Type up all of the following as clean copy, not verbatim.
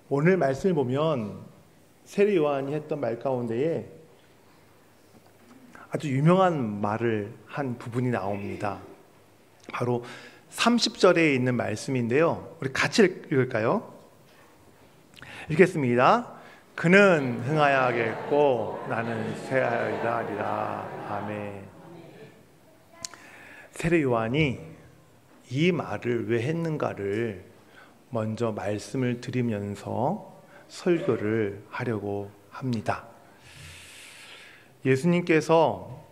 오늘 말씀을 보면 세례 요한이 했던 말 가운데에 아주 유명한 말을 한 부분이 나옵니다. 바로 30절에 있는 말씀인데요. 우리 같이 읽을까요? 읽겠습니다. 그는 흥하여야겠고 나는 쇠하여야 하리라. 아멘. 세례 요한이 이 말을 왜 했는가를 먼저 말씀을 드리면서 설교를 하려고 합니다. 예수님께서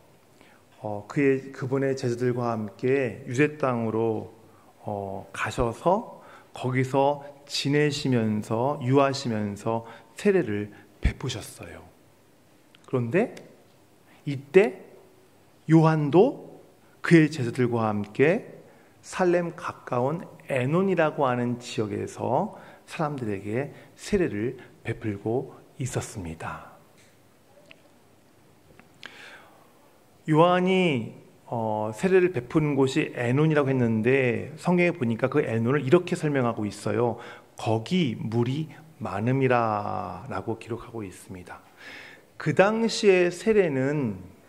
그분의 제자들과 함께 유대 땅으로 가셔서 거기서 지내시면서 유하시면서 세례를 베푸셨어요. 그런데 이때 요한도 그의 제자들과 함께 살렘 가까운 에논이라고 하는 지역에서 사람들에게 세례를 베풀고 있었습니다. 요한이 세례를 베푸는 곳이 에논이라고 했는데 성경에 보니까 그 에논을 이렇게 설명하고 있어요. 거기 물이 많음이라 라고 기록하고 있습니다. 그 당시의 세례는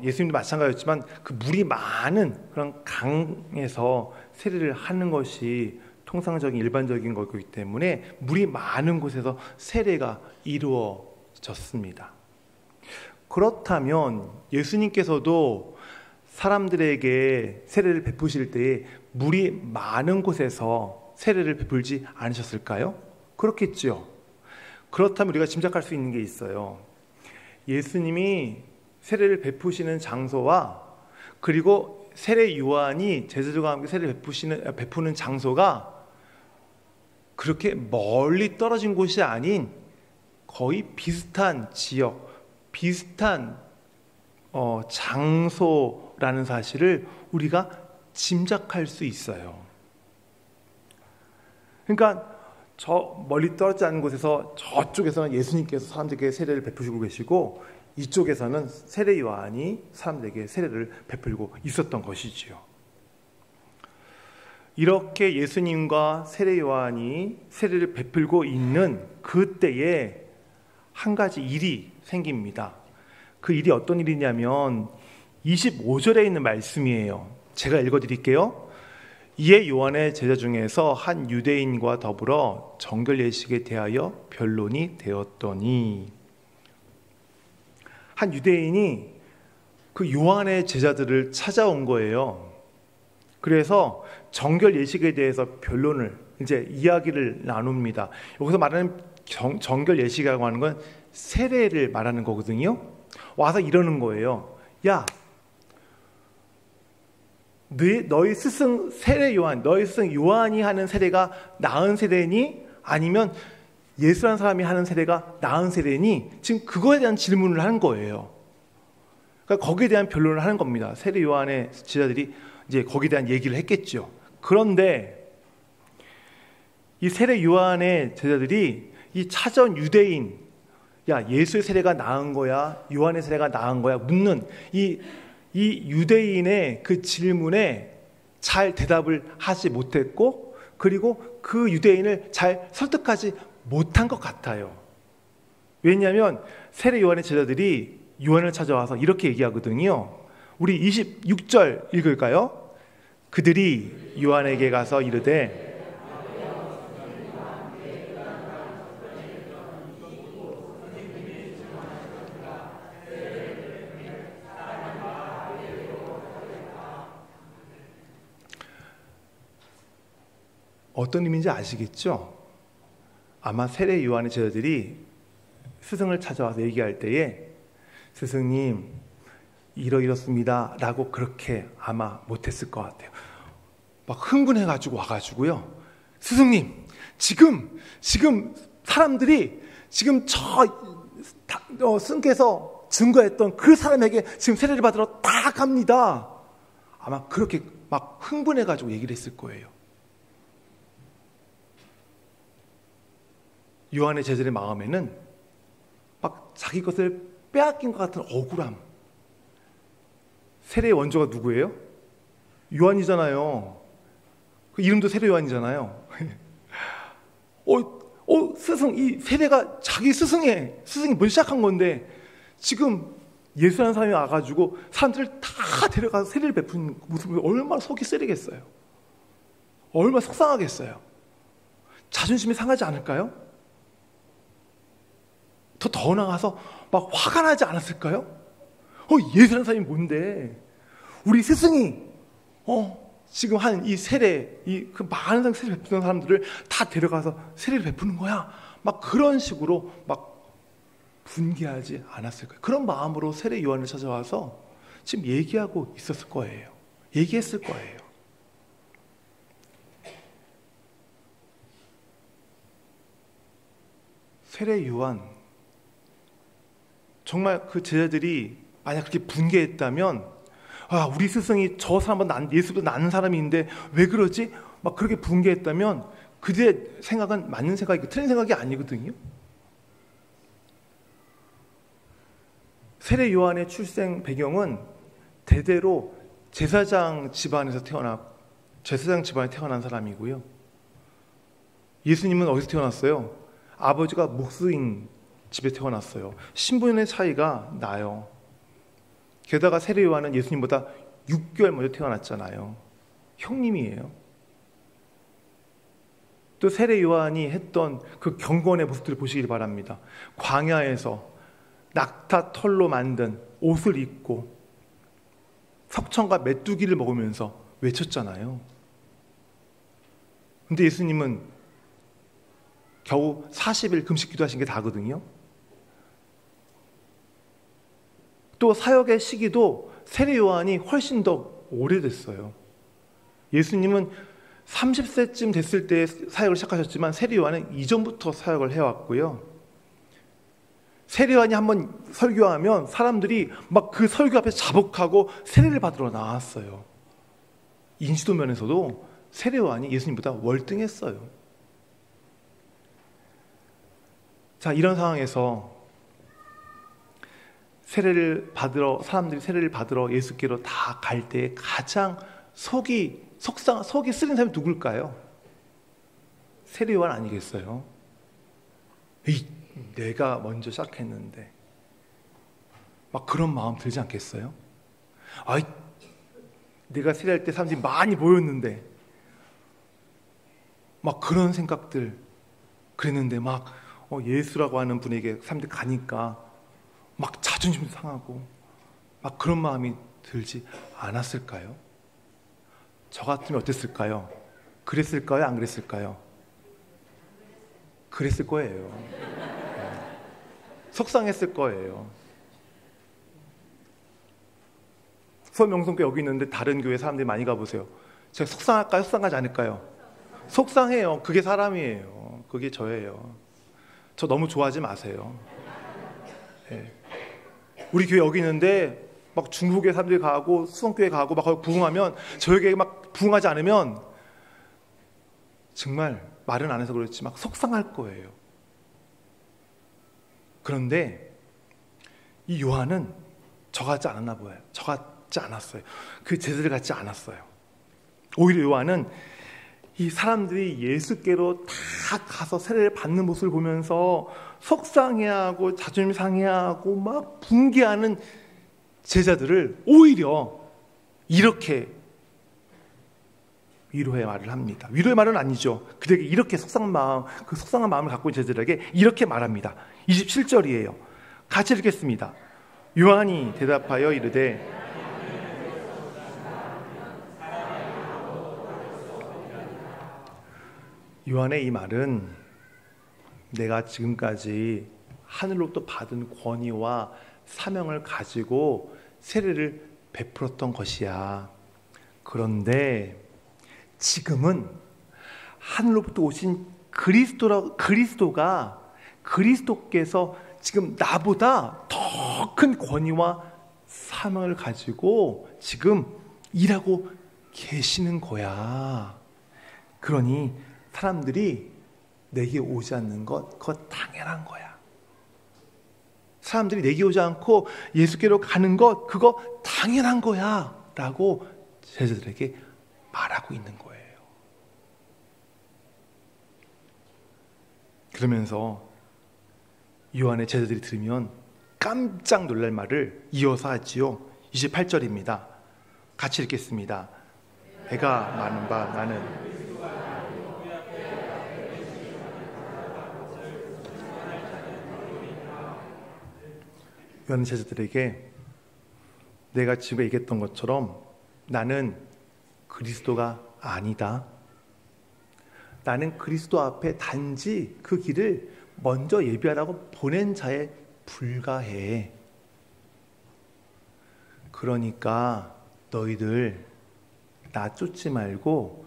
예수님도 마찬가지였지만 그 물이 많은 그런 강에서 세례를 하는 것이 통상적인 일반적인 거기 때문에 물이 많은 곳에서 세례가 이루어졌습니다. 그렇다면 예수님께서도 사람들에게 세례를 베푸실 때에 물이 많은 곳에서 세례를 베풀지 않으셨을까요? 그렇겠죠. 그렇다면 우리가 짐작할 수 있는 게 있어요. 예수님이 세례를 베푸시는 장소와 그리고 세례 요한이 제자들과 함께 세례를 베푸는 장소가 그렇게 멀리 떨어진 곳이 아닌 거의 비슷한 지역, 비슷한 장소라는 사실을 우리가 짐작할 수 있어요. 그러니까 저 멀리 떨어지지 않은 곳에서 저쪽에서는 예수님께서 사람들에게 세례를 베푸시고 계시고 이쪽에서는 세례 요한이 사람들에게 세례를 베풀고 있었던 것이지요. 이렇게 예수님과 세례 요한이 세례를 베풀고 있는 그때에 한 가지 일이 생깁니다. 그 일이 어떤 일이냐면 25절에 있는 말씀이에요. 제가 읽어드릴게요. 이에 요한의 제자 중에서 한 유대인과 더불어 정결 예식에 대하여 변론이 되었더니 한 유대인이 그 요한의 제자들을 찾아온 거예요. 그래서 정결 예식에 대해서 변론을 이제 이야기를 나눕니다. 여기서 말하는 정결 예식이라고 하는 건 세례를 말하는 거거든요. 와서 이러는 거예요. 야, 너희 스승 세례 요한, 너희 스승 요한이 하는 세례가 나은 세례니? 아니면 예수라는 사람이 하는 세례가 나은 세례니? 지금 그거에 대한 질문을 하는 거예요. 그러니까 거기에 대한 변론을 하는 겁니다. 세례 요한의 제자들이 이제 거기에 대한 얘기를 했겠죠. 그런데 이 세례 요한의 제자들이 이 찾아온 유대인, 야, 예수의 세례가 나은 거야? 요한의 세례가 나은 거야? 묻는 이 유대인의 그 질문에 잘 대답을 하지 못했고, 그리고 그 유대인을 잘 설득하지 못한 것 같아요. 왜냐하면 세례 요한의 제자들이 요한을 찾아와서 이렇게 얘기하거든요. 우리 26절 읽을까요? 그들이 요한에게 가서 이르되 어떤 의미인지 아시겠죠? 아마 세례 요한의 제자들이 스승을 찾아와서 얘기할 때에 스승님 이렇습니다 라고 그렇게 아마 못했을 것 같아요. 막 흥분해가지고 와가지고요. 스승님 지금 사람들이 지금 스승께서 증거했던 그 사람에게 지금 세례를 받으러 다 갑니다. 아마 그렇게 막 흥분해가지고 얘기를 했을 거예요. 요한의 제자들의 마음에는 막 자기 것을 빼앗긴 것 같은 억울함. 세례의 원조가 누구예요? 요한이잖아요. 그 이름도 세례 요한이잖아요. 스승, 이 세례가 자기 스승이 먼저 시작한 건데 지금 예수라는 사람이 와가지고 사람들을 다 데려가서 세례를 베푸는 모습을 얼마나 속이 쓰리겠어요. 얼마나 속상하겠어요. 자존심이 상하지 않을까요? 더 나아가서 막 화가 나지 않았을까요? 예수라는 사람이 뭔데? 우리 스승이 지금 한 이 세례, 그 많은 세례 베푸는 사람들을 다 데려가서 세례를 베푸는 거야. 막 그런 식으로 막 분개하지 않았을까요? 그런 마음으로 세례 요한을 찾아와서 지금 얘기하고 있었을 거예요. 얘기했을 거예요. 세례 요한, 정말 그 제자들이 만약 그렇게 분개했다면, 우리 스승이 저 사람은 예수보다 나은 사람인데 왜 그러지? 막 그렇게 분개했다면 그들의 생각은 맞는 생각이고 틀린 생각이 아니거든요. 세례 요한의 출생 배경은 대대로 제사장 집안에 태어난 사람이고요. 예수님은 어디서 태어났어요? 아버지가 목수인 집에 태어났어요. 신분의 차이가 나요. 게다가 세례 요한은 예수님보다 6개월 먼저 태어났잖아요. 형님이에요. 또 세례 요한이 했던 그 경건의 모습들을 보시길 바랍니다. 광야에서 낙타 털로 만든 옷을 입고 석청과 메뚜기를 먹으면서 외쳤잖아요. 근데 예수님은 겨우 40일 금식 기도하신 게 다거든요. 또 사역의 시기도 세례 요한이 훨씬 더 오래됐어요. 예수님은 30세쯤 됐을 때 사역을 시작하셨지만 세례 요한은 이전부터 사역을 해왔고요. 세례 요한이 한번 설교하면 사람들이 막 그 설교 앞에 자복하고 세례를 받으러 나왔어요. 인지도 면에서도 세례 요한이 예수님보다 월등했어요. 자, 이런 상황에서 사람들이 세례를 받으러 예수께로 다 갈 때 가장 속이 쓰린 사람이 누굴까요? 세례 요한 아니겠어요? 내가 먼저 시작했는데 막 그런 마음 들지 않겠어요? 내가 세례할 때 사람들이 많이 모였는데 막 그런 생각들 그랬는데 막 예수라고 하는 분에게 사람들이 가니까 막 자존심도 상하고 막 그런 마음이 들지 않았을까요? 저 같으면 어땠을까요? 그랬을까요? 안 그랬을까요? 그랬을 거예요. 속상했을 거예요. 수원명성교회 여기 있는데 다른 교회 사람들이 많이 가보세요. 제가 속상할까요? 속상하지 않을까요? 속상해요. 그게 사람이에요. 그게 저예요. 저 너무 좋아하지 마세요. 네. 우리 교회 여기 있는데 막 중국에 사람들이 가고 수성교회 가고 막 거기 부흥하면 저에게 막 부흥하지 않으면 정말 말은 안 해서 그렇지 막 속상할 거예요. 그런데 이 요한은 저 같지 않았나 보여요. 저 같지 않았어요. 그 제자들 같지 않았어요. 오히려 요한은 이 사람들이 예수께로 다 가서 세례를 받는 모습을 보면서 속상해하고 자존심 상해하고 막 분개하는 제자들을 오히려 이렇게 위로의 말을 합니다. 위로의 말은 아니죠. 그들에게 이렇게 속상한 마음을 갖고 있는 제자들에게 이렇게 말합니다. 27절이에요. 같이 읽겠습니다. 요한이 대답하여 이르되 요한의 이 말은 내가 지금까지 하늘로부터 받은 권위와 사명을 가지고 세례를 베풀었던 것이야. 그런데 지금은 하늘로부터 오신 그리스도께서 지금 나보다 더 큰 권위와 사명을 가지고 지금 일하고 계시는 거야. 그러니 사람들이 내게 오지 않는 것, 그거 당연한 거야. 사람들이 내게 오지 않고 예수께로 가는 것, 그거 당연한 거야. 라고 제자들에게 말하고 있는 거예요. 그러면서 요한의 제자들이 들으면 깜짝 놀랄 말을 이어서 하지요. 28절입니다. 같이 읽겠습니다. 배가 많은 바 나는 요한 제자들에게 내가 지금 얘기했던 것처럼 나는 그리스도가 아니다. 나는 그리스도 앞에 단지 그 길을 먼저 예비하라고 보낸 자에 불과해. 그러니까 너희들 나 쫓지 말고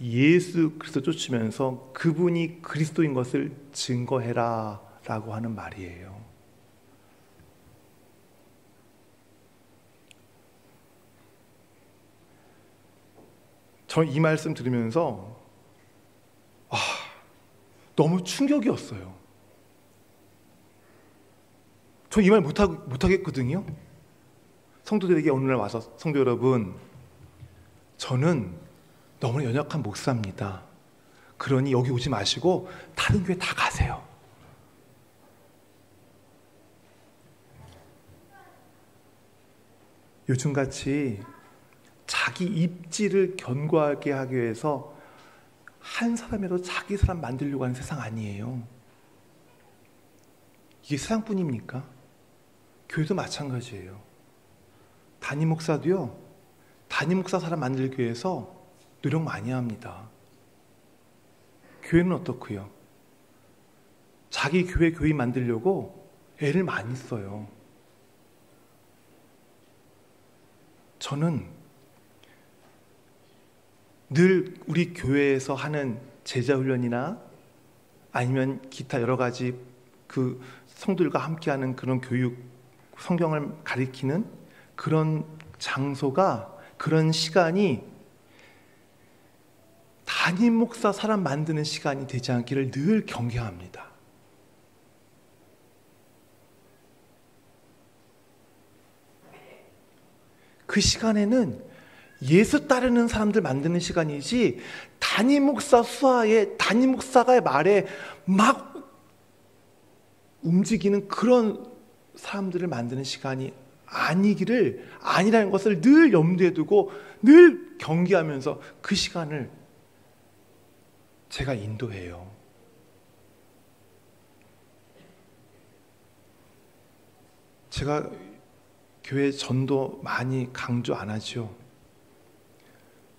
예수 그리스도 쫓으면서 그분이 그리스도인 것을 증거해라 라고 하는 말이에요. 저는 이 말씀 들으면서 너무 충격이었어요. 저 이 말 못하겠거든요. 성도들에게 오늘날 와서 성도 여러분, 저는 너무 연약한 목사입니다. 그러니 여기 오지 마시고 다른 교회 다 가세요. 요즘같이 자기 입지를 견고하게 하기 위해서 한 사람이라도 자기 사람 만들려고 하는 세상 아니에요. 이게 세상뿐입니까? 교회도 마찬가지예요. 담임 목사도요, 담임 목사 사람 만들기 위해서 노력 많이 합니다. 교회는 어떻고요? 자기 교회 교인 만들려고 애를 많이 써요. 저는 늘 우리 교회에서 하는 제자훈련이나 아니면 기타 여러 가지 그 성도들과 함께하는 그런 교육, 성경을 가리키는 그런 장소가, 그런 시간이 담임 목사 사람 만드는 시간이 되지 않기를 늘 경계합니다. 그 시간에는 예수 따르는 사람들 만드는 시간이지 담임 목사 수하에 담임 목사가 말에 막 움직이는 그런 사람들을 만드는 시간이 아니라는 것을 늘 염두에 두고 늘 경계하면서 그 시간을 제가 인도해요. 제가 교회 전도 많이 강조 안 하죠.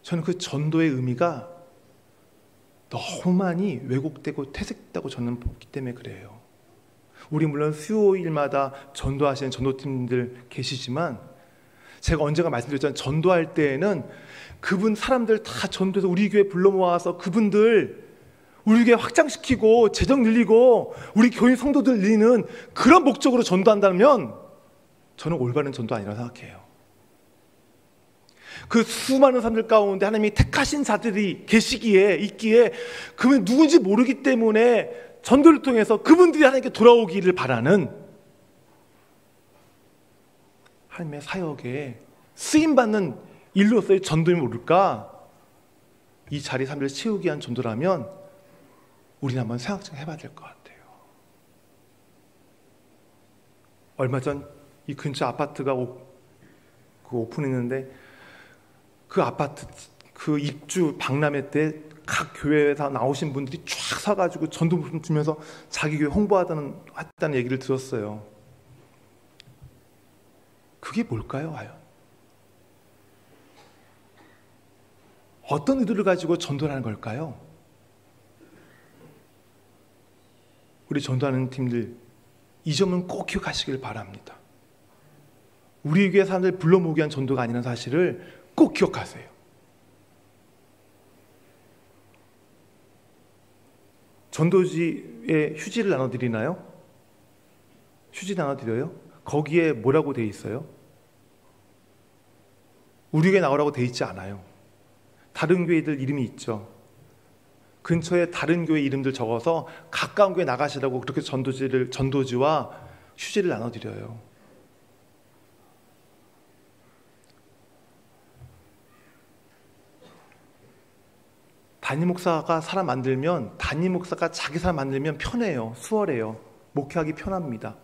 저는 그 전도의 의미가 너무 많이 왜곡되고 퇴색되고 저는 보기 때문에 그래요. 우리 물론 수요일마다 전도하시는 전도팀들 계시지만 제가 언젠가 말씀드렸잖아요. 전도할 때에는 그분 사람들 다 전도해서 우리 교회 불러 모아서 그분들 우리 교회 확장시키고 재정 늘리고 우리 교인 성도들 늘리는 그런 목적으로 전도한다면 저는 올바른 전도 아니라고 생각해요. 그 수많은 사람들 가운데 하나님이 택하신 자들이 있기에 그분이 누군지 모르기 때문에 전도를 통해서 그분들이 하나님께 돌아오기를 바라는 하나님의 사역에 쓰임받는 일로서의 전도이 모를까? 이 자리 사람들을 채우기 위한 전도라면 우리는 한번 생각 좀 해봐야 될 것 같아요. 얼마 전 이 근처 아파트가 오픈했는데 그 아파트 그 입주 박람회 때 각 교회에서 나오신 분들이 쫙 사가지고 전도품 주면서 자기 교회 홍보하다는 얘기를 들었어요. 그게 뭘까요, 과연? 어떤 의도를 가지고 전도를 하는 걸까요? 우리 전도하는 팀들 이 점은 꼭 기억하시길 바랍니다. 우리 교회 사람들 불러 모으기 위한 전도가 아니라는 사실을 꼭 기억하세요. 전도지에 휴지를 나눠드리나요? 휴지 나눠드려요? 거기에 뭐라고 돼 있어요? 우리 교회 나오라고 돼 있지 않아요. 다른 교회들 이름이 있죠. 근처에 다른 교회 이름들 적어서 가까운 교회 나가시라고 그렇게 전도지와 휴지를 나눠드려요. 담임 목사가 사람 만들면, 담임 목사가 자기 사람 만들면 편해요. 수월해요. 목회하기 편합니다.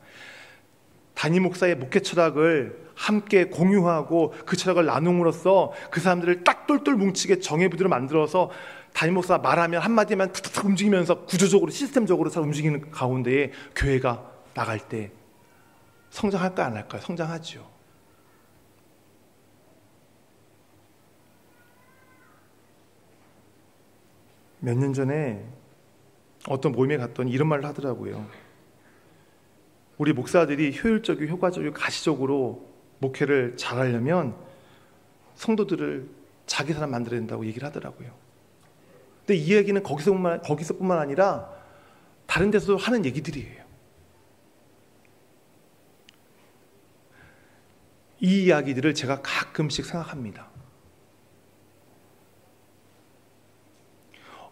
담임 목사의 목회 철학을 함께 공유하고 그 철학을 나눔으로써 그 사람들을 딱 똘똘 뭉치게 정예부대로 만들어서 담임 목사가 말하면 한마디만 툭툭 움직이면서 구조적으로 시스템적으로 잘 움직이는 가운데에 교회가 나갈 때 성장할까요? 안 할까요? 성장하죠. 몇 년 전에 어떤 모임에 갔더니 이런 말을 하더라고요. 우리 목사들이 효율적이고 효과적이고 가시적으로 목회를 잘하려면 성도들을 자기 사람 만들어야 된다고 얘기를 하더라고요. 근데 이 얘기는 거기서뿐만 아니라 다른 데서도 하는 얘기들이에요. 이 이야기들을 제가 가끔씩 생각합니다.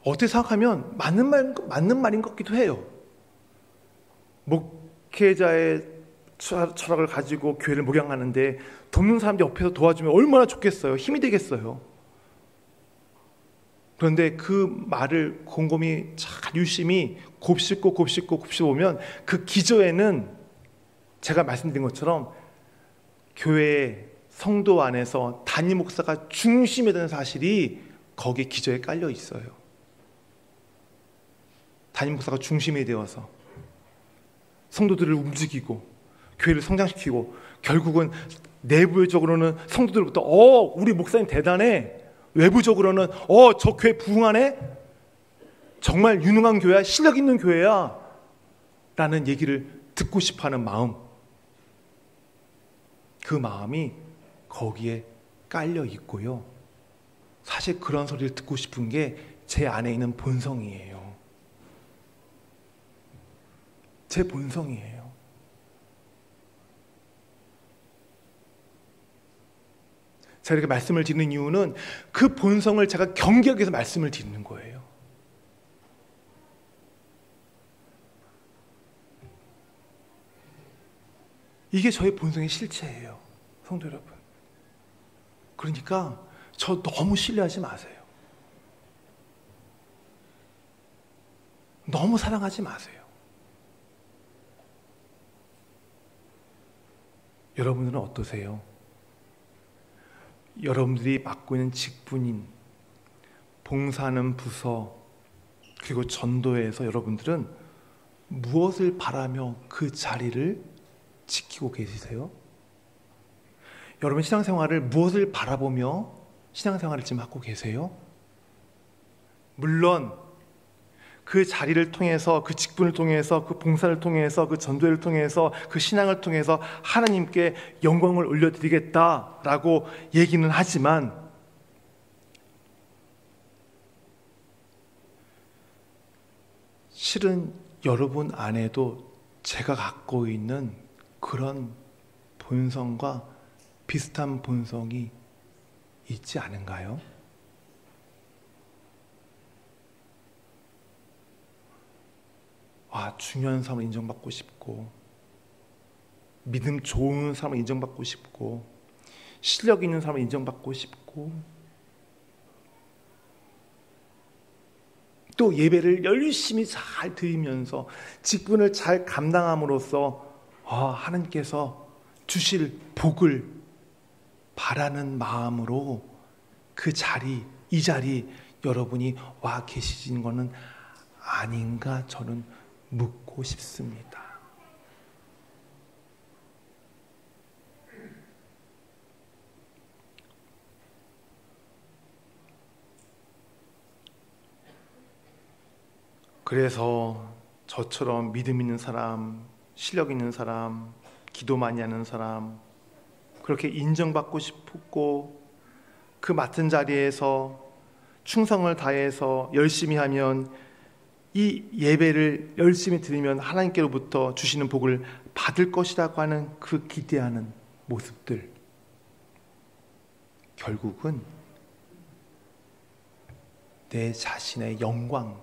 어떻게 생각하면 맞는 말인 것 같기도 해요. 목회자의 철학을 가지고 교회를 목양하는데 돕는 사람들이 옆에서 도와주면 얼마나 좋겠어요. 힘이 되겠어요. 그런데 그 말을 곰곰이 잘 유심히 곱씹고 보면 그 기저에는 제가 말씀드린 것처럼 교회의 성도 안에서 담임 목사가 중심이 되는 사실이 거기 기저에 깔려 있어요. 담임 목사가 중심이 되어서 성도들을 움직이고 교회를 성장시키고 결국은 내부적으로는 성도들부터 우리 목사님 대단해, 외부적으로는 저 교회 부흥하네, 정말 유능한 교회야, 실력 있는 교회야 라는 얘기를 듣고 싶어하는 마음, 그 마음이 거기에 깔려 있고요. 사실 그런 소리를 듣고 싶은 게 제 안에 있는 본성이에요. 제 본성이에요. 제가 이렇게 말씀을 드리는 이유는 그 본성을 제가 경계하기 위해서 말씀을 드리는 거예요. 이게 저의 본성의 실체예요, 성도 여러분. 그러니까 저 너무 신뢰하지 마세요. 너무 사랑하지 마세요. 여러분들은 어떠세요? 여러분들이 맡고 있는 직분인, 봉사하는 부서, 그리고 전도회에서 여러분들은 무엇을 바라며 그 자리를 지키고 계시세요? 여러분 신앙생활을 무엇을 바라보며 신앙생활을 지금 하고 계세요? 물론 그 자리를 통해서, 그 직분을 통해서, 그 봉사를 통해서, 그 전도회를 통해서, 그 신앙을 통해서 하나님께 영광을 올려드리겠다라고 얘기는 하지만 실은 여러분 안에도 제가 갖고 있는 그런 본성과 비슷한 본성이 있지 않은가요? 중요한 사람을 인정받고 싶고, 믿음 좋은 사람을 인정받고 싶고, 실력 있는 사람을 인정받고 싶고, 또 예배를 열심히 잘 드리면서 직분을 잘 감당함으로써 하나님께서 주실 복을 바라는 마음으로 이 자리 여러분이 와 계시는 것은 아닌가 저는 묻고 싶습니다. 그래서 저처럼 믿음 있는 사람, 실력 있는 사람, 기도 많이 하는 사람, 그렇게 인정받고 싶고 그 맡은 자리에서 충성을 다해서 열심히 하면, 이 예배를 열심히 드리면 하나님께로부터 주시는 복을 받을 것이라고 하는 그 기대하는 모습들, 결국은 내 자신의 영광,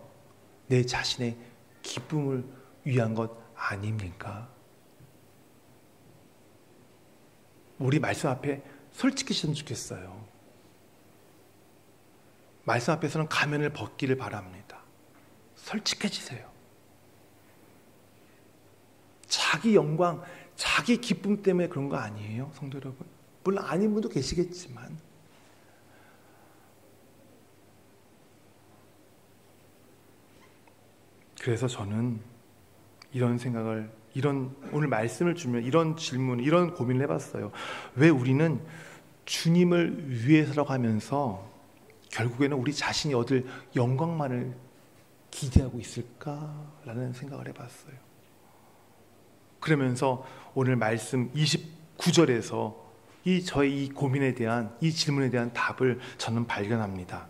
내 자신의 기쁨을 위한 것 아닙니까? 우리 말씀 앞에 솔직해졌으면 좋겠어요. 말씀 앞에서는 가면을 벗기를 바랍니다. 솔직해지세요. 자기 영광, 자기 기쁨 때문에 그런 거 아니에요, 성도 여러분? 물론 아닌 분도 계시겠지만. 그래서 저는 이런 생각을, 오늘 말씀을 주면 이런 질문, 이런 고민을 해봤어요. 왜 우리는 주님을 위해서라고 하면서 결국에는 우리 자신이 얻을 영광만을 기대하고 있을까라는 생각을 해봤어요. 그러면서 오늘 말씀 29절에서 저의 이 고민에 대한, 이 질문에 대한 답을 저는 발견합니다.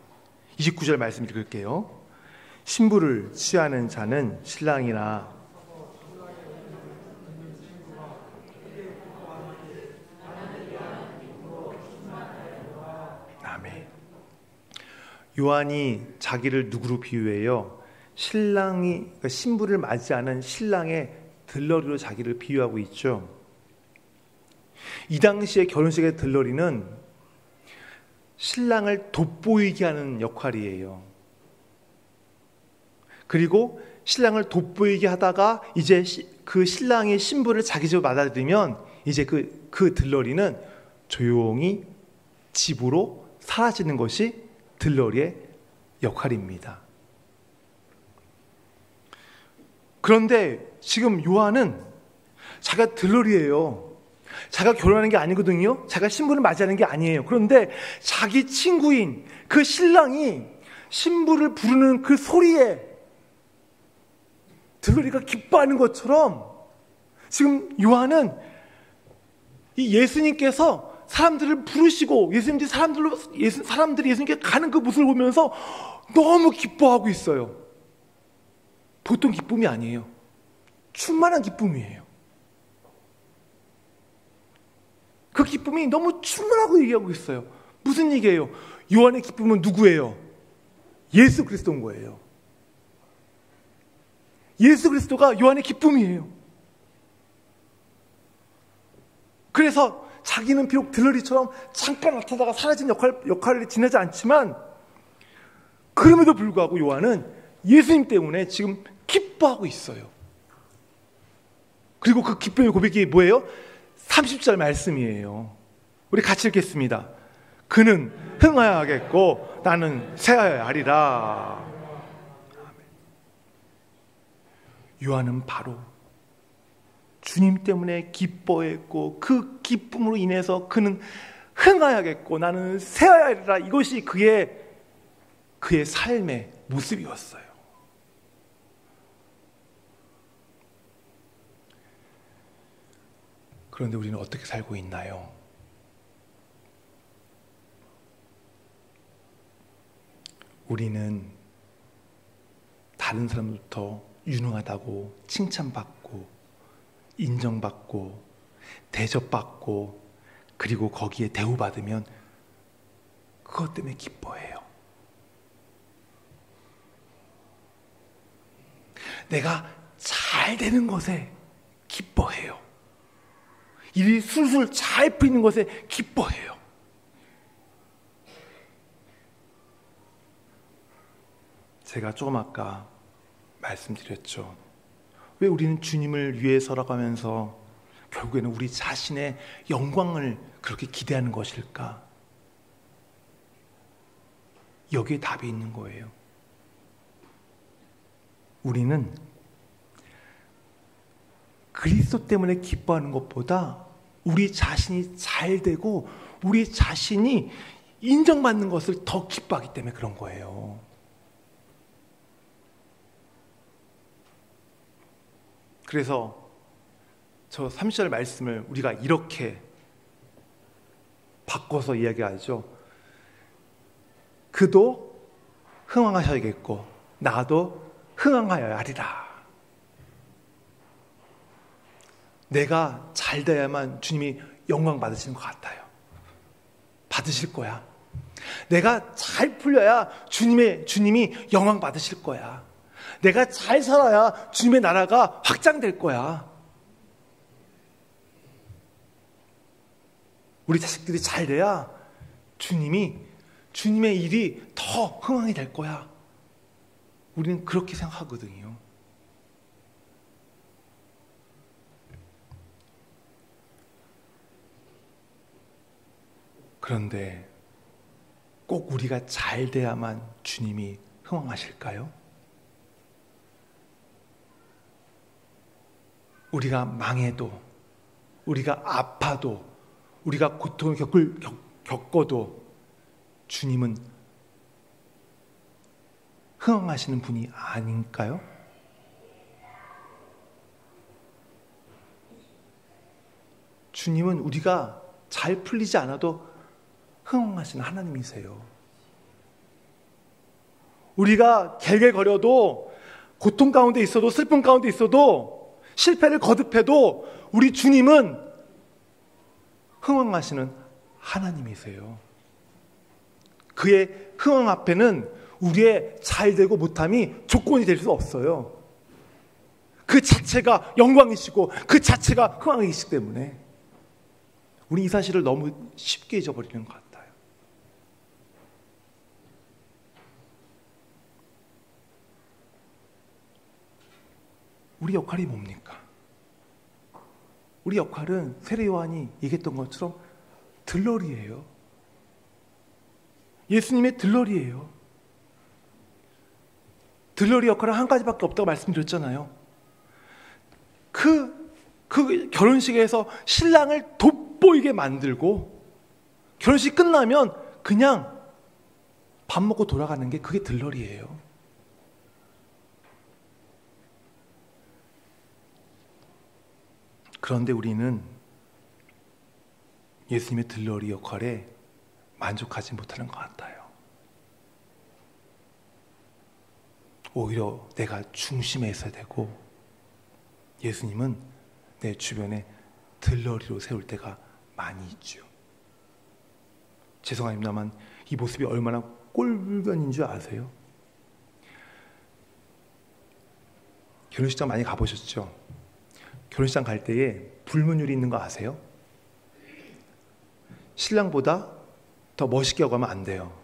29절 말씀 읽을게요. 신부를 취하는 자는 신랑이나 아멘. 요한이 자기를 누구로 비유해요? 그러니까 신부를 맞이하는 신랑의 들러리로 자기를 비유하고 있죠. 이 당시의 결혼식의 들러리는 신랑을 돋보이게 하는 역할이에요. 그리고 신랑을 돋보이게 하다가 이제 그 신랑이 신부를 자기 집으로 받아들이면 이제 그 들러리는 조용히 집으로 사라지는 것이 들러리의 역할입니다. 그런데 지금 요한은 자기가 들러리예요. 자기가 결혼하는 게 아니거든요. 자기가 신부를 맞이하는 게 아니에요. 그런데 자기 친구인 그 신랑이 신부를 부르는 그 소리에 들러리가 기뻐하는 것처럼 지금 요한은 이 예수님께서 사람들을 부르시고 사람들이 예수님께 가는 그 모습을 보면서 너무 기뻐하고 있어요. 보통 기쁨이 아니에요. 충만한 기쁨이에요. 그 기쁨이 너무 충만하고 얘기하고 있어요. 무슨 얘기예요? 요한의 기쁨은 누구예요? 예수 그리스도인 거예요. 예수 그리스도가 요한의 기쁨이에요. 그래서 자기는 비록 들러리처럼 잠깐 나타나다가 사라진 역할을 지내지 않지만 그럼에도 불구하고 요한은 예수님 때문에 지금 기뻐하고 있어요. 그리고 그 기쁨의 고백이 뭐예요? 30절 말씀이에요. 우리 같이 읽겠습니다. 그는 흥하여야 하겠고 나는 쇠하여야 하리라. 요한은 바로 주님 때문에 기뻐했고 그 기쁨으로 인해서 그는 흥하여야겠고 나는 쇠하여야 하리라. 이것이 그의 삶의 모습이었어요. 그런데 우리는 어떻게 살고 있나요? 우리는 다른 사람부터 유능하다고 칭찬받고 인정받고 대접받고 그리고 거기에 대우받으면 그것 때문에 기뻐해요. 내가 잘 되는 것에 기뻐해요. 일이 술술 잘 풀리는 것에 기뻐해요. 제가 조금 아까 말씀드렸죠. 왜 우리는 주님을 위해서라고 하면서 결국에는 우리 자신의 영광을 그렇게 기대하는 것일까? 여기에 답이 있는 거예요. 우리는 그리스도 때문에 기뻐하는 것보다 우리 자신이 잘 되고 우리 자신이 인정받는 것을 더 기뻐하기 때문에 그런 거예요. 그래서 저 30절 말씀을 우리가 이렇게 바꿔서 이야기하죠. 그도 흥왕하셔야겠고 나도 흥왕하여야 하리라. 내가 잘 돼야만 주님이 영광 받으시는 것 같아요. 받으실 거야. 내가 잘 풀려야 주님이 영광 받으실 거야. 내가 잘 살아야 주님의 나라가 확장될 거야. 우리 자식들이 잘 돼야 주님이 주님의 일이 더 흥황이 될 거야. 우리는 그렇게 생각하거든요. 그런데 꼭 우리가 잘 돼야만 주님이 흥황하실까요? 우리가 망해도, 우리가 아파도, 우리가 고통을 겪어도 주님은 흥황하시는 분이 아닌가요? 주님은 우리가 잘 풀리지 않아도 흥황하시는 하나님이세요. 우리가 갤갤거려도, 고통 가운데 있어도, 슬픔 가운데 있어도, 실패를 거듭해도 우리 주님은 흥황하시는 하나님이세요. 그의 흥황 앞에는 우리의 잘되고 못함이 조건이 될 수 없어요. 그 자체가 영광이시고 그 자체가 흥황이시기 때문에 우리 이 사실을 너무 쉽게 잊어버리는 것 같아요. 우리 역할이 뭡니까? 우리 역할은 세례 요한이 얘기했던 것처럼 들러리예요. 예수님의 들러리예요. 들러리 역할은 한 가지밖에 없다고 말씀드렸잖아요. 그 결혼식에서 신랑을 돋보이게 만들고 결혼식 끝나면 그냥 밥 먹고 돌아가는 게 그게 들러리예요. 그런데 우리는 예수님의 들러리 역할에 만족하지 못하는 것 같아요. 오히려 내가 중심에 있어야 되고 예수님은 내 주변에 들러리로 세울 때가 많이 있죠. 죄송합니다만 이 모습이 얼마나 꼴불견인 줄 아세요? 결혼식장 많이 가보셨죠? 결혼식장 갈 때에 불문율이 있는 거 아세요? 신랑보다 더 멋있게 하고 가면 안 돼요.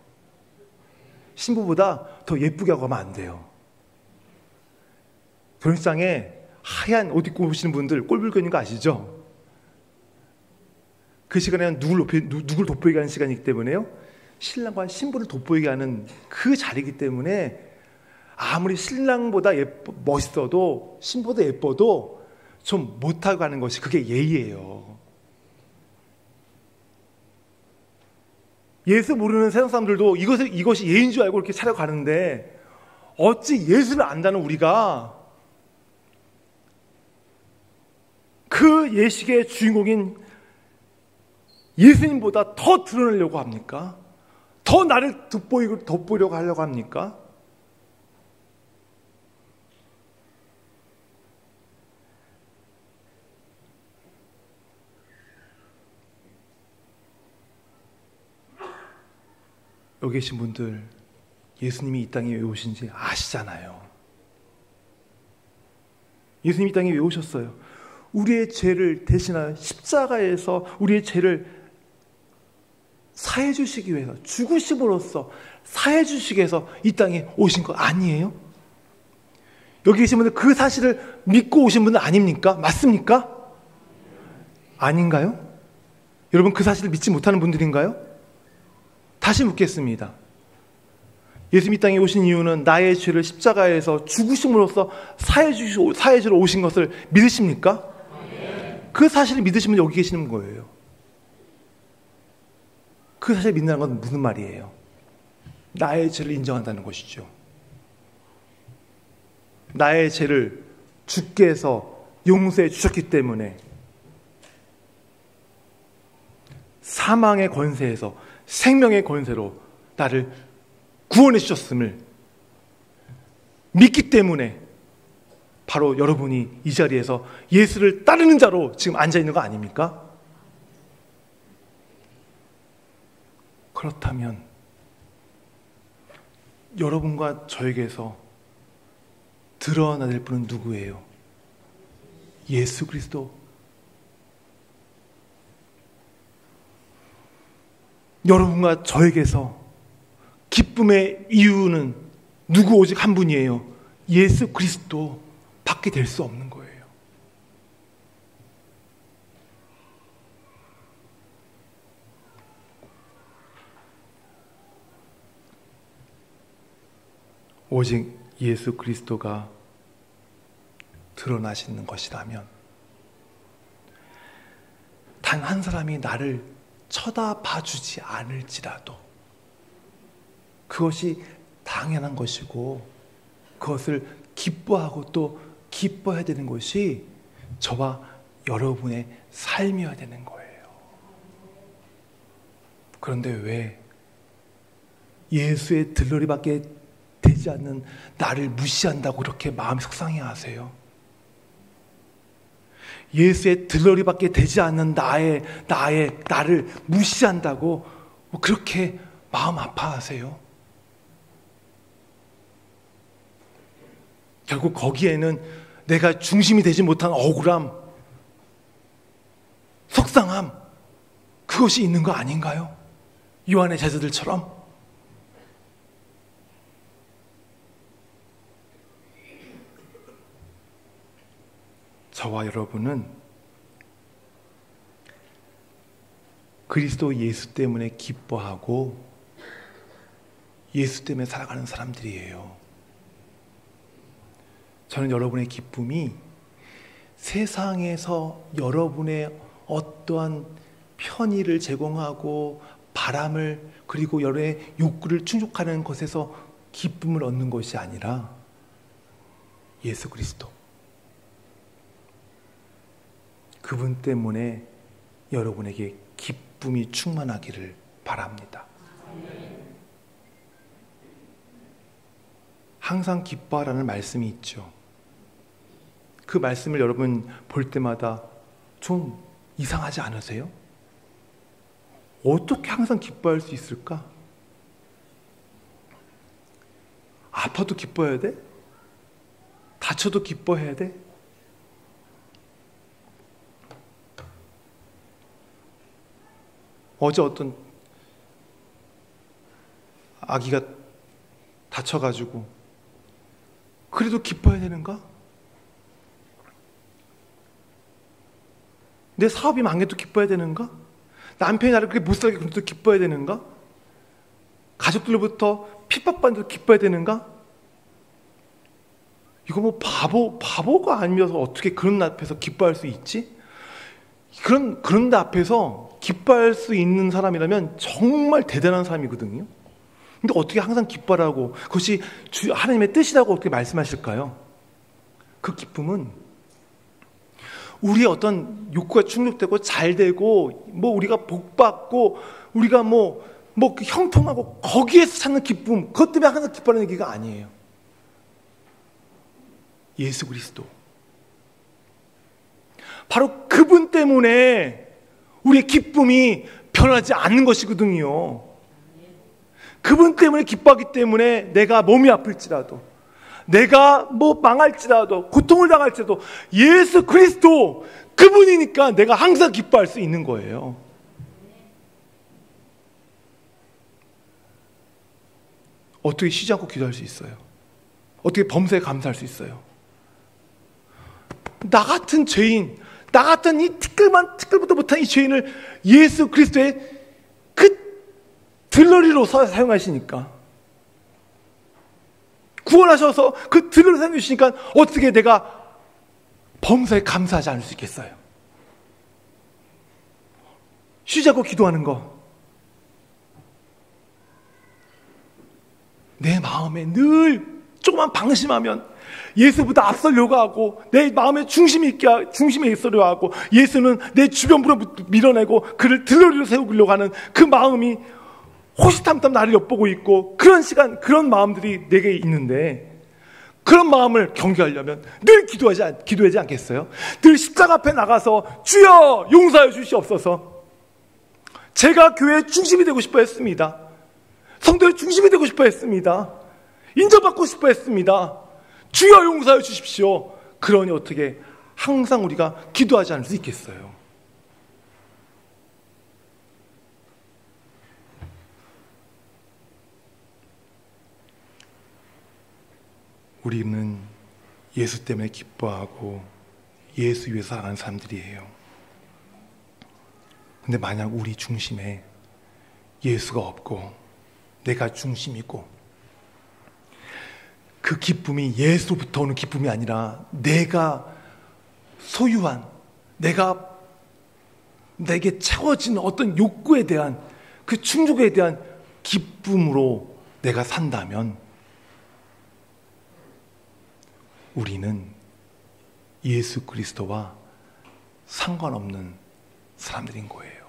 신부보다 더 예쁘게 하고 가면 안 돼요. 결혼식장에 하얀 옷 입고 오시는 분들 꼴불견인 거 아시죠? 그 시간에는 누굴 돋보이게 하는 시간이기 때문에요. 신랑과 신부를 돋보이게 하는 그 자리이기 때문에 아무리 신랑보다 멋있어도 신부보다 예뻐도 좀 못하고 가는 것이 그게 예의예요. 예수 모르는 세상 사람들도 이것이 예인 줄 알고 이렇게 차려가는데 어찌 예수를 안다는 우리가 그 예식의 주인공인 예수님보다 더 드러내려고 합니까? 더 나를 돋보이려고 하려고 합니까? 여기 계신 분들 예수님이 이 땅에 왜 오신지 아시잖아요. 예수님이 이 땅에 왜 오셨어요? 우리의 죄를 대신하여 십자가에서 우리의 죄를 사해 주시기 위해서 죽으심으로써 사해 주시기 위해서 이 땅에 오신 거 아니에요? 여기 계신 분들 그 사실을 믿고 오신 분들 아닙니까? 맞습니까? 아닌가요? 여러분 그 사실을 믿지 못하는 분들인가요? 다시 묻겠습니다. 예수님 이 땅에 오신 이유는 나의 죄를 십자가에서 죽으심으로써 사해 주러 오신 것을 믿으십니까? 그 사실을 믿으시면 여기 계시는 거예요. 그 사실을 믿는다는 건 무슨 말이에요? 나의 죄를 인정한다는 것이죠. 나의 죄를 주께서 용서해 주셨기 때문에 사망의 권세에서 생명의 권세로 나를 구원해 주셨음을 믿기 때문에 바로 여러분이 이 자리에서 예수를 따르는 자로 지금 앉아있는 거 아닙니까? 그렇다면 여러분과 저에게서 드러나야 분은 누구예요? 예수 그리스도. 여러분과 저에게서 기쁨의 이유는 누구 오직 한 분이에요. 예수 그리스도 밖에 될 수 없는 거예요. 오직 예수 그리스도가 드러나시는 것이라면 단 한 사람이 나를 쳐다봐주지 않을지라도 그것이 당연한 것이고 그것을 기뻐하고 또 기뻐해야 되는 것이 저와 여러분의 삶이어야 되는 거예요. 그런데 왜 예수의 들러리밖에 되지 않는 나를 무시한다고 그렇게 마음이 속상해 하세요? 예수의 들러리밖에 되지 않는 나를 무시한다고 그렇게 마음 아파하세요? 결국 거기에는 내가 중심이 되지 못한 억울함, 속상함, 그것이 있는 거 아닌가요? 요한의 제자들처럼. 저와 여러분은 그리스도 예수 때문에 기뻐하고 예수 때문에 살아가는 사람들이에요. 저는 여러분의 기쁨이 세상에서 여러분의 어떠한 편의를 제공하고 바람을 그리고 여러분의 욕구를 충족하는 것에서 기쁨을 얻는 것이 아니라 예수 그리스도, 그분 때문에 여러분에게 기쁨이 충만하기를 바랍니다. 항상 기뻐하라는 말씀이 있죠. 그 말씀을 여러분 볼 때마다 좀 이상하지 않으세요? 어떻게 항상 기뻐할 수 있을까? 아파도 기뻐해야 돼? 다쳐도 기뻐해야 돼? 어제 어떤 아기가 다쳐가지고 그래도 기뻐해야 되는가? 내 사업이 망해도 기뻐해야 되는가? 남편이 나를 그렇게 못살게 굴려도 기뻐해야 되는가? 가족들로부터 핍박받는데도 기뻐해야 되는가? 이거 뭐 바보가 아니면서 어떻게 그런 앞에서 기뻐할 수 있지? 그런 데 앞에서 기뻐할 수 있는 사람이라면 정말 대단한 사람이거든요. 근데 어떻게 항상 기뻐하라고, 그것이 하나님의 뜻이라고 어떻게 말씀하실까요? 그 기쁨은 우리의 어떤 욕구가 충족되고 잘되고 뭐 우리가 복받고 우리가 뭐 형통하고 거기에서 찾는 기쁨, 그것 때문에 항상 기뻐하는 얘기가 아니에요. 예수 그리스도, 바로 그분 때문에 우리의 기쁨이 변하지 않는 것이거든요. 그분 때문에 기뻐하기 때문에 내가 몸이 아플지라도, 내가 뭐 망할지라도, 고통을 당할지라도 예수 그리스도 그분이니까 내가 항상 기뻐할 수 있는 거예요. 어떻게 쉬지 않고 기도할 수 있어요? 어떻게 범사에 감사할 수 있어요? 나 같은 죄인, 나 같은 이 티끌부터 못한 이 죄인을 예수 그리스도의 그 들러리로 사용하시니까, 구원하셔서 그 들러리로 사용해 주시니까 어떻게 내가 범사에 감사하지 않을 수 있겠어요? 쉬지 않고 기도하는 거, 내 마음에 늘 조금만 방심하면 예수보다 앞서려고 하고 내 마음에 중심에 있으려 하고 예수는 내 주변으로 밀어내고 그를 들러리로 세우려고 하는 그 마음이 호시탐탐 나를 엿보고 있고, 그런 시간, 그런 마음들이 내게 있는데, 그런 마음을 경계하려면 늘 기도하지 않겠어요? 늘 십자가 앞에 나가서 주여 용서하여 주시옵소서. 제가 교회의 중심이 되고 싶어 했습니다. 성도의 중심이 되고 싶어 했습니다. 인정받고 싶어 했습니다. 주여 용서하여 주십시오. 그러니 어떻게 항상 우리가 기도하지 않을 수 있겠어요? 우리는 예수 때문에 기뻐하고 예수 위해서 살아가는 사람들이에요. 근데 만약 우리 중심에 예수가 없고 내가 중심이고 그 기쁨이 예수로부터 오는 기쁨이 아니라 내가 소유한, 내게 채워지는 어떤 욕구에 대한 그 충족에 대한 기쁨으로 내가 산다면 우리는 예수 그리스도와 상관없는 사람들인 거예요.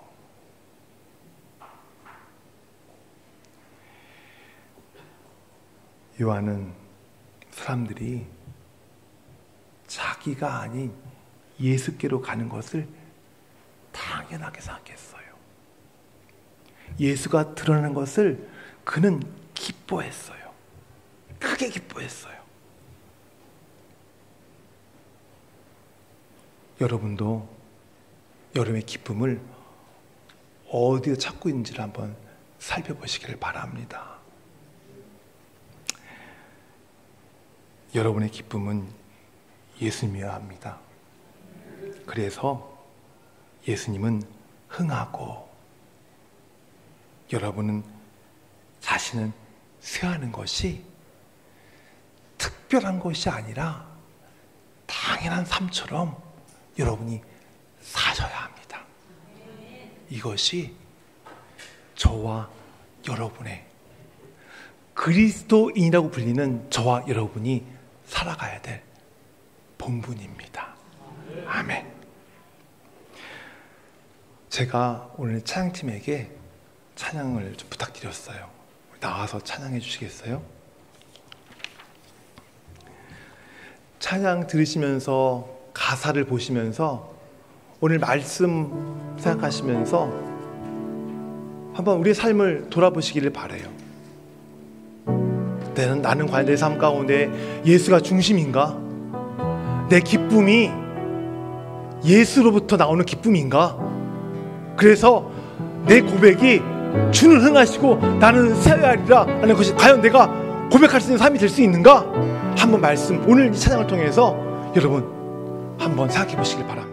요한은 사람들이 자기가 아닌 예수께로 가는 것을 당연하게 생각했어요. 예수가 드러나는 것을 그는 기뻐했어요. 크게 기뻐했어요. 여러분도 여러분의 기쁨을 어디에 찾고 있는지를 한번 살펴보시기를 바랍니다. 여러분의 기쁨은 예수님이어야 합니다. 그래서 예수님은 흥하고 여러분은 자신은 쇠하는 것이 특별한 것이 아니라 당연한 삶처럼 여러분이 사셔야 합니다. 이것이 저와 여러분의 그리스도인이라고 불리는 저와 여러분이 살아가야 될 본분입니다. 아멘. 제가 오늘 찬양팀에게 찬양을 좀 부탁드렸어요. 나와서 찬양해 주시겠어요? 찬양 들으시면서 가사를 보시면서 오늘 말씀 생각하시면서 한번 우리의 삶을 돌아보시기를 바라요. 나는 과연 내 삶 가운데 예수가 중심인가? 내 기쁨이 예수로부터 나오는 기쁨인가? 그래서 내 고백이 주는 흥하시고 나는 쇠하리라 하는 것이 과연 내가 고백할 수 있는 삶이 될 수 있는가? 한번 말씀, 오늘 이 찬양을 통해서 여러분 한번 생각해 보시길 바랍니다.